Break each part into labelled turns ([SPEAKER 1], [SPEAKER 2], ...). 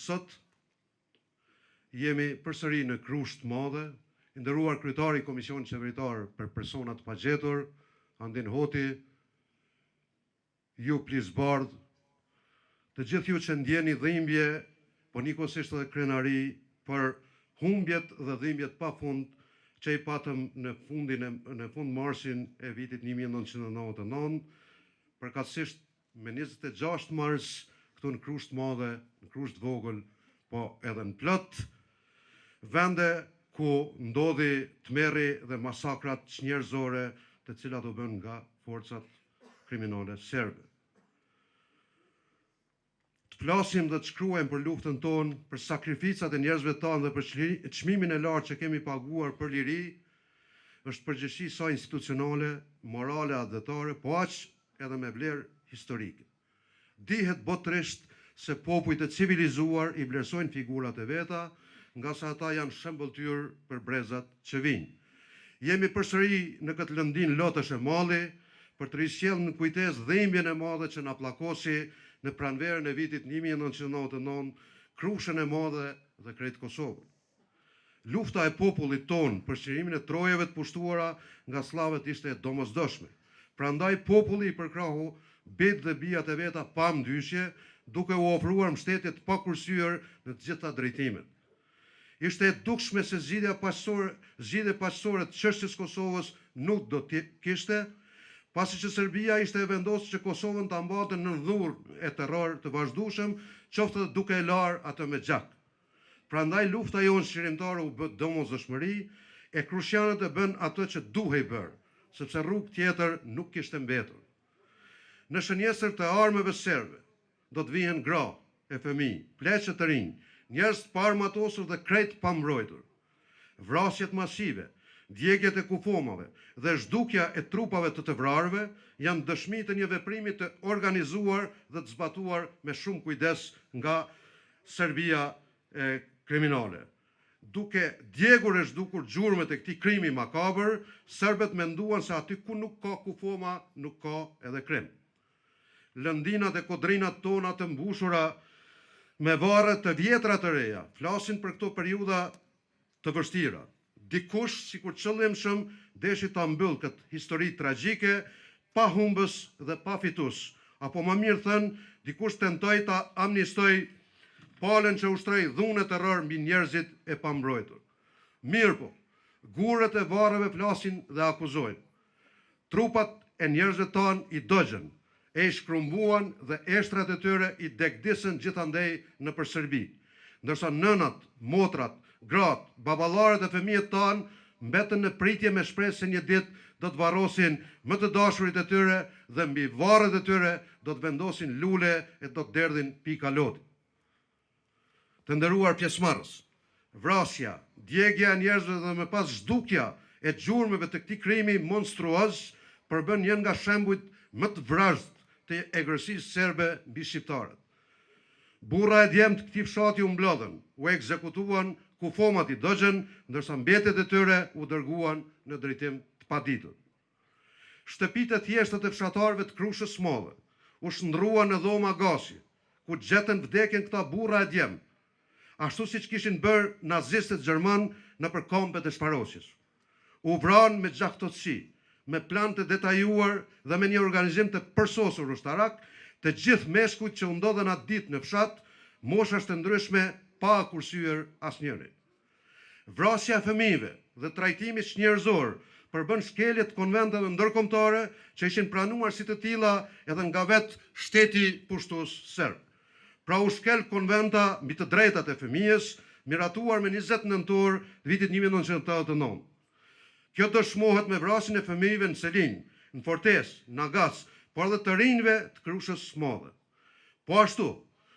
[SPEAKER 1] Sot jemi përsëri në krusht madhe, i nderuar kryetari i Komisionit Qeveritar për Persona të Pagjetur, Andin Hoti, ju plisbardh, të gjithë ju që ndjeni dhimbje, po njëkohësisht edhe krenari për humbjet dhe dhimbjet pafund që i patëm në fund marsin e vitit 1999, përkatësisht me 26 mars këtu në krusht madhe, në krusht vogël, po edhe në plot, vende ku ndodhi tmerri dhe masakrat njerëzore të cilat u bën nga forcat kriminale serbe. Të flasim dhe të shkruajmë për luftën tonë, për sakrificat e njerëzve tanë dhe për çmimin e lartë që kemi paguar për liri, është përgjegjësi sa institucionale, morale, adhetare, po aq edhe me vlerë historike. Dihet botërisht se popujt e civilizuar i vlerësojnë figurat e veta, nga sa ata janë shembulltyr për brezat që vinë. Jemi përsëri në këtë lëndin lotësh e malli për të risjellë në kujtesë dhimbjen e madhe që na plakosi në pranverën e vitit 1999, krushën e madhe dhe krejt Kosovën. Lufta e popullit tonë për çlirimin e trojeve të pushtuara nga sllavët ishte e domosdoshme. Prandaj populli i përkrahu bit dhe bijat e veta pa ndyshje, duke u ofruar mbështetje të pakursyer në të gjitha drejtimet. Ishte e dukshme se zgjidhja paqësore të çështjes Kosovës nuk do të kishte, pasi që Serbia ishte e vendosur që Kosovën ta mbante në dhurrë e terror të vazhdueshëm, qoftë duke e larë atë me gjak. Prandaj lufta jonë shqirimtare u bë domosdoshmëri, e krushanët e bën atë që duhej bërë, sepse rrugë tjetër nuk kishte mbetur. Në shënjesër të armëve serbe do të vihen gra e fëmijë, pleqë të rinj, njerëz të parmatosur dhe krejt pambrojtur. Vrasjet masive, djegjet e kufomave dhe zhdukja e trupave të vrarëve janë dëshmi të një veprimi të organizuar dhe të zbatuar me shumë kujdes nga Serbia kriminale. Duke djegur e zhdukur gjurmët e këtij krimi makabër, serbët menduan se aty ku nuk ka kufoma, nuk ka edhe krim. Lëndinat e kodrinat tona të mbushura me varre të vjetra të reja, flasin për këto periudha të vështira. Dikush, sikur qëllimshëm, deshi ta mbyll këtë histori tragjike, pa humbës dhe pa fitus, apo më mirë thënë, dikush tentoi ta amnistoi palën që ushtroi dhunë terror mbi njerëzit e pambrojtur. Mirë po, gurët e varreve flasin dhe akuzojnë. Trupat e njerëzve tanë i dogjën, e shkrumbuan dhe eshtrat e tyre i degdisën gjithandej në për Serbi, ndërsa nënat, motrat, gratë, baballarët e fëmijët tanë mbetën në pritje me shpresë se një ditë do të varrosin më të dashurit e tyre dhe mbi varret e tyre do të vendosin lule e do të derdhin pika loti. Të nderuar pjesëmarrës, vrasja, djegja e njerëzve dhe më pas zhdukja e gjurmëve të këtij krimi monstruoz përbën një nga shembujt më të vrazhd të egërësisë serbe mbi shqiptarët. Burra e djemt këtij fshati u mblodhen, u ekzekutuan kufomat i dogjën, ndërsa mbjetët e tyre u dërguan në drejtim të paditur. Shtëpitë e thjeshta të fshatarëve të Krushës së Madhe u shndruan në dhoma gasi, ku gjetën vdekjen këta burra e djemt, ashtu siç kishin bërë nazistët gjerman nëpër kombet e shparosjes. U vranë me gjaktotësi, me plan të detajuar dhe me një organizim të përsosur ushtarak, të gjithë meshkujt që u ndodhen atë ditë në fshat, moshash të ndryshme pa kursyer asnjëri. Vrasja e fëmijëve dhe trajtimi njerëzor përbën shkelje të konventeve ndërkombëtare që ishin pranuar si të tilla edhe nga vetë shteti pushtues serb. Pra u shkel konventa mbi të drejtat e fëmijës, miratuar me 20 nëntor të vitit 1989. Kjo dëshmohet me vrasjen e fëmijëve në Selin, në Fortesë, në Agaz, por edhe të rinjve të Krushës së Madhe. Po ashtu,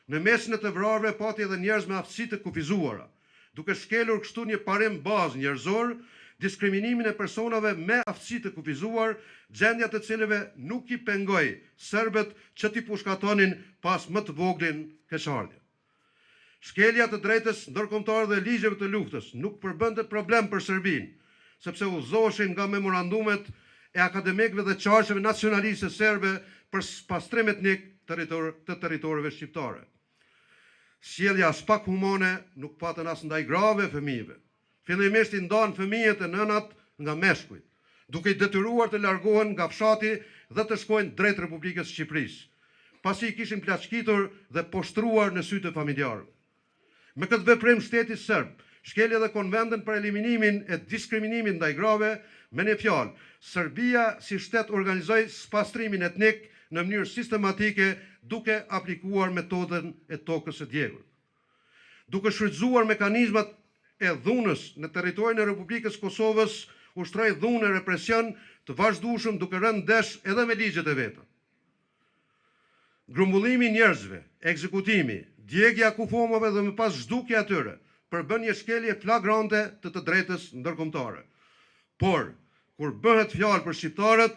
[SPEAKER 1] në mesin e të vrarëve pati edhe njerëz me aftësi të kufizuara, duke shkelur kështu një parim bazë njerëzor, diskriminimin e personave me aftësi të kufizuar, gjendja të cilëve nuk i pengoi serbët që t'i pushkatonin pas më të voglin keqardhje. Shkelja të drejtës ndërkombëtare dhe ligjeve të luftës nuk përbënte problem për Serbinë, sepse udhëzoheshin nga memorandumet e akademikëve dhe qarqeve nacionaliste serbe për pastrim etnik të territoreve shqiptare. sjellja as pak humane nuk patën as ndaj grave fëmijëve. Fillimisht I ndanë fëmijët e nënat nga meshkujt, duke I detyruar të largohen nga fshati dhe të shkojnë drejt Republikës Shqipërisë, pasi I kishin plaçkitur dhe poshtruar në sy të familjarëve. Me këtë veprim shteti serb shkel edhe konventin për eliminimin e diskriminimit ndaj grave, me një fjalë, Serbia si shtet organizoi spastrimin etnik në mënyrë sistematike duke aplikuar metodën e tokës së djegur. Duke shfrytzuar mekanizmat e dhunës në territorin e Republikës Kosovës, ushtroi dhunë e represion të vazhdueshëm duke rënë ndesh edhe me ligjet e veta. Grumbullimi I njerëzve, ekzekutimi, djegja kufomave dhe më pas zhdukja atyre përbën një shkelje flagrante të drejtës ndërkombëtare. Por, kur bëhet fjalë për shqiptarët,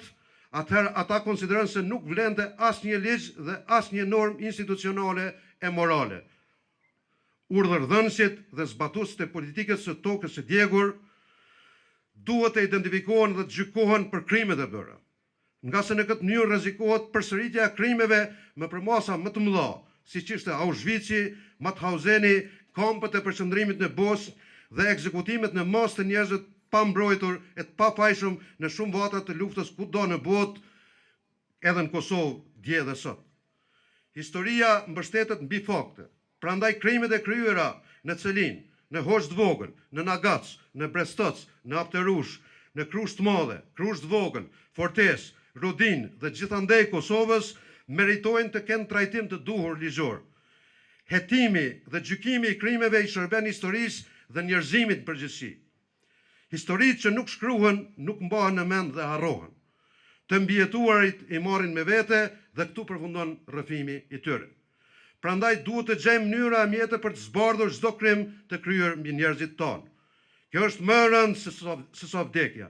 [SPEAKER 1] atëherë ata konsiderojnë se nuk vlente asnjë ligj dhe asnjë normë institucionale e morale. Urdhërdhënësit dhe zbatuesit e politikës së tokës së djegur duhet të identifikohen dhe të gjykohen për krimet e bëra, nga se në këtë mënyrë rrezikohet përsëritja e krimeve me përmasa më të mëdha, siç ishte Auschwitzi, Mauthausen, kampët e përqendrimit në Bosnë dhe ekzekutimet në masë të njerëzve pa mbrojtur e të pafajshëm në shumë vatra të luftës kudo në botë, edhe në Kosovë dje dhe sot. Historia mbështetet mbi fakte. Prandaj krimet e kryera në Celin, në Hoxh të Vogël, në Nagac, në Brestoc, në Apterush, në Krushë të Madhe, Krushë të Vogël, Fortesë, Rudin dhe gjithandej Kosovës meritojnë të kenë trajtim të duhur ligjor. Hetimi dhe gjykimi I krimeve I shërben historisë dhe njerëzimit përgjithësi. Historitë që nuk shkruhen nuk mbahen në mend dhe harrohen. Të mbijetuarit I marrin me vete dhe këtu përfundon rrëfimi I tyre. Prandaj duhet të gjejmë mënyra e mjete për të zbardhur çdo krim të kryer mbi njerëzit tonë. Kjo është më e rëndë se sa vdekja.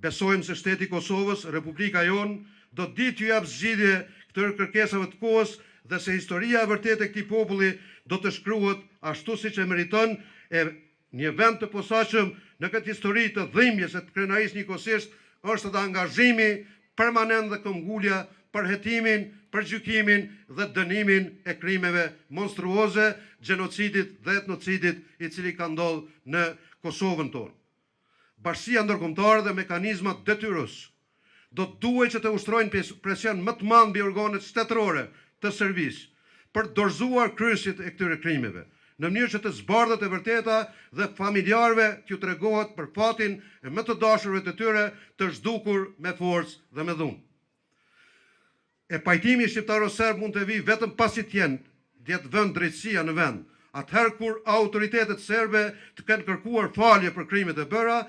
[SPEAKER 1] Besojmë se shteti I Kosovës, Republika jonë, do të ditë t'ju jap zgjidhje këtyre kërkesave të kohës dhe se historia e vërtetë e këtij populli do të shkruhet ashtu siç e meriton e një vend të posaçëm në këtë histori të dhimbjes së krenarisë nikosisht është edhe angazhimi permanent dhe këmbgulja për hetimin, për gjykimin dhe dënimin e krimeve monstruoze, gjenocidit dhe etnocidit I cili ka ndodhur në Kosovën tonë. Bashkia ndërkombëtare dhe mekanizmat detyrës do të duhet që të ushtrojnë presion më të madh mbi organet shtetërore të Serbisë për të dorëzuar kryesjet e këtyre krimeve, në mënyrë që të zbardhet e vërteta dhe familjarëve t'ju tregohet për fatin e më të dashurve të tyre të zhdukur me forcë dhe me dhunë. E pajtimi shqiptaro-serb mund të vijë vetëm pasi t'jetë vënë drejtësia në vend, atëherë kur autoritetet serbe të kenë kërkuar falje për krimet e bëra,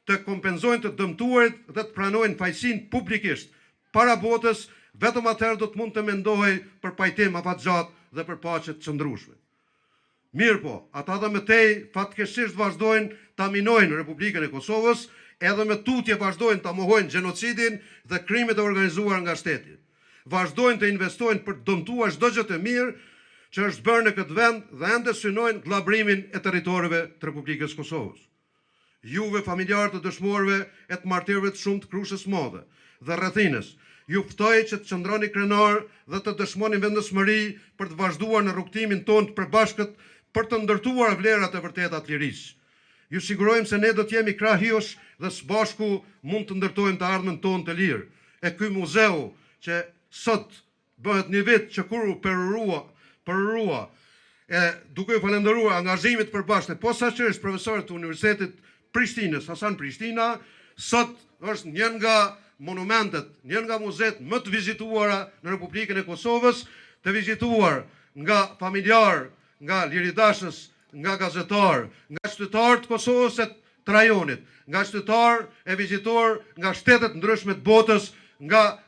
[SPEAKER 1] të kompenzojnë të dëmtuarit dhe të pranojnë fajsin publikisht para botës, vetëm atëherë do të mund të mendohej për pajtim afatgjat dhe për paqe të qëndrueshme. Mirë po, ata dhe më tej fatkeqësisht vazhdojnë ta minojnë Republikën e Kosovës, edhe me tutje vazhdojnë ta mohojnë gjenocidin dhe krimet e organizuar nga shteti. Vazhdojnë të investojnë për të dëmtuar çdo gjë të mirë që është bërë në këtë vend dhe ende synojnë llabrimin e territoreve të Republikës Kosovës. Juve familjarë të dëshmorëve e të martirëve të shumë të Krushës Madhe dhe rrethines, ju ftoj që të qëndroni krenar dhe të dëshmoni vendosmëri për të vazhduar në rrugtimin tonë të përbashkët për të ndërtuar vlerat e vërteta të lirisë. Ju sigurojmë se ne do të jemi krah jush dhe së bashku mund të ndërtojmë të ardhmen tonë të lirë. E ky muzeu që sot bëhet një vit që kur u përrua e duke ju falendëruar angazhimit përbashkët e posaçërisht profesorët të Universitetit Prishtinës, Hasan Prishtina, sot është një nga monumentet, një nga muzeet më të vizituara në Republikën e Kosovës, të vizituar nga familjar, nga liridashës, nga gazetar, nga qytetar të Kosovës e të rajonit, nga qytetar e vizitor nga shtetet ndryshme të botës, nga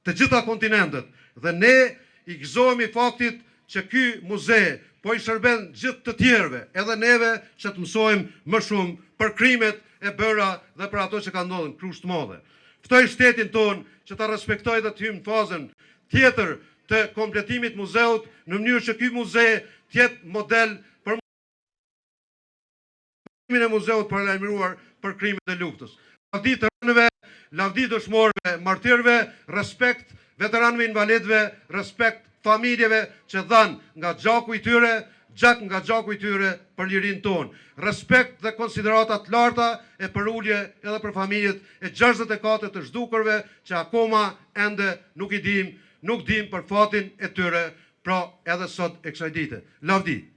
[SPEAKER 1] të gjitha kontinentet. Dhe ne I gëzohemi faktit që ky muze po I shërben gjithë të tjerëve, edhe neve që të mësojmë më shumë për krimet e bëra dhe për ato që ka ndodhur në Krushë të Madhe. Ftoj shtetin tonë që ta respektoj dhe të hyjë në fazën tjetër të kompletimit muzeut, në mënyrë që ky muze të jetë model për e muzeut paralajmëruar për krimet e luftës. Lavdi të rënëve, lavdi dëshmorëve, martirëve, respekt veteranëve invalidëve, respekt familjeve që dhanë nga gjaku i tyre, nga gjaku i tyre për lirinë tonë. Respekt dhe konsideratat larta e për ullje edhe për familjet e 64 të zhdukurve që akoma ende nuk dim për fatin e tyre, pra edhe sot e kësaj dite. Lavdi!